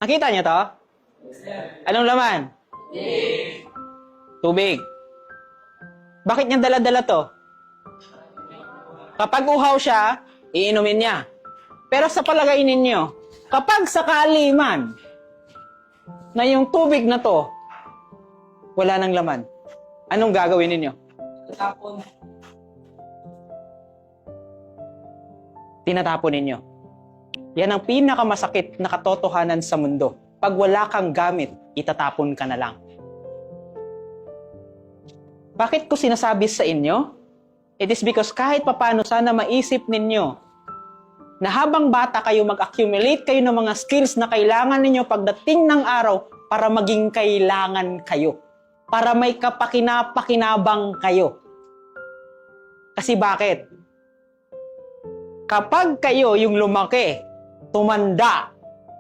Nakita niyo to? Anong laman? Tubig. Bakit niya dala-dala to? Kapag uhaw siya, iinumin niya. Pero sa palagay ninyo, kapag sakali man na yung tubig na to, wala nang laman, anong gagawin ninyo? Tapon. Tinatapon ninyo. Yan ang pinakamasakit na katotohanan sa mundo. Pag wala kang gamit, itatapon ka na lang. Bakit ko sinasabi sa inyo? It is because kahit papano sana maisip ninyo na habang bata kayo, mag-accumulate kayo ng mga skills na kailangan ninyo pagdating ng araw para maging kailangan kayo. Para may kapakinapakinabang kayo. Kasi bakit? Kapag kayo yung lumaki, tumanda,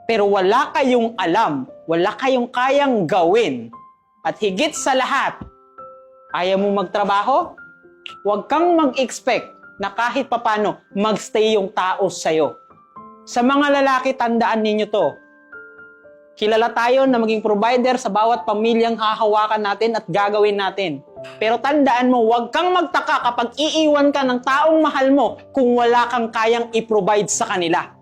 pero wala kayong alam, wala kayong kayang gawin, at higit sa lahat, ayaw mo magtrabaho, huwag kang mag-expect na kahit papano magstay yung tao sa'yo. Sa mga lalaki, tandaan ninyo to. Kilala tayo na maging provider sa bawat pamilyang hahawakan natin at gagawin natin. Pero tandaan mo, huwag kang magtaka kapag iiwan ka ng taong mahal mo kung wala kang kayang i-provide sa kanila.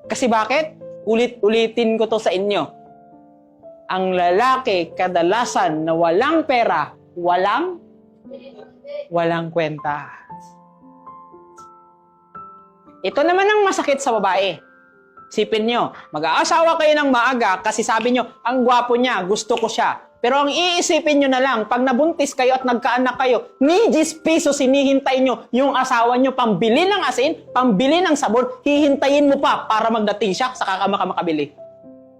Kasi bakit? Ulit-ulitin ko to sa inyo. Ang lalaki, kadalasan na walang pera, walang kwenta. Ito naman ang masakit sa babae. Sipin nyo, mag-aasawa kayo ng maaga kasi sabi nyo, ang gwapo niya, gusto ko siya. Pero ang iisipin nyo na lang, pag nabuntis kayo at nagkaanak kayo, ni 10 pesos hinihintay nyo yung asawa nyo pambili ng asin, pambili ng sabon, hihintayin mo pa para magdating siya, saka ka makabili.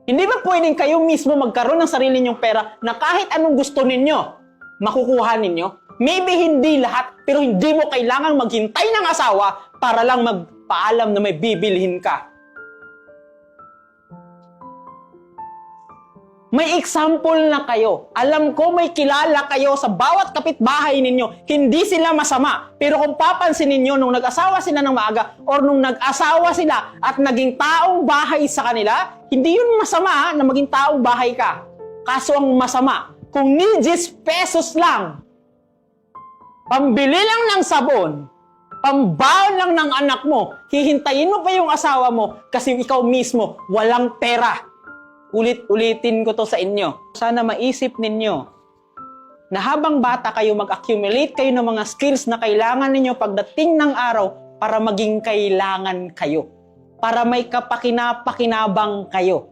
Hindi ba pwedeng kayo mismo magkaroon ng sarili nyong pera na kahit anong gusto ninyo, makukuha ninyo? Maybe hindi lahat, pero hindi mo kailangang maghintay ng asawa para lang magpaalam na may bibilhin ka. May example na kayo. Alam ko may kilala kayo sa bawat kapitbahay ninyo. Hindi sila masama. Pero kung papansin ninyo, nung nag-asawa sila ng maaga or nung nag-asawa sila at naging taong bahay sa kanila, hindi yun masama na maging taong bahay ka. Kaso ang masama, kung ni 10 pesos lang, pambili lang ng sabon, pambaon lang ng anak mo, hihintayin mo pa yung asawa mo kasi ikaw mismo walang pera. Ulit-ulitin ko to sa inyo. Sana maisip ninyo na habang bata kayo, mag-accumulate kayo ng mga skills na kailangan ninyo pagdating ng araw para maging kailangan kayo. Para may kapakinapakinabang kayo.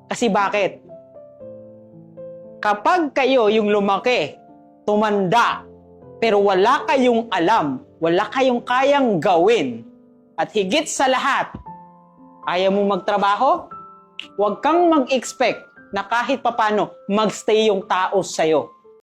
Kasi bakit? Kapag kayo yung lumaki, tumanda, pero wala kayong alam, wala kayong kayang gawin, at higit sa lahat, ayaw mo magtrabaho, huwag kang mag-expect na kahit papano magstay yung tao sa'yo.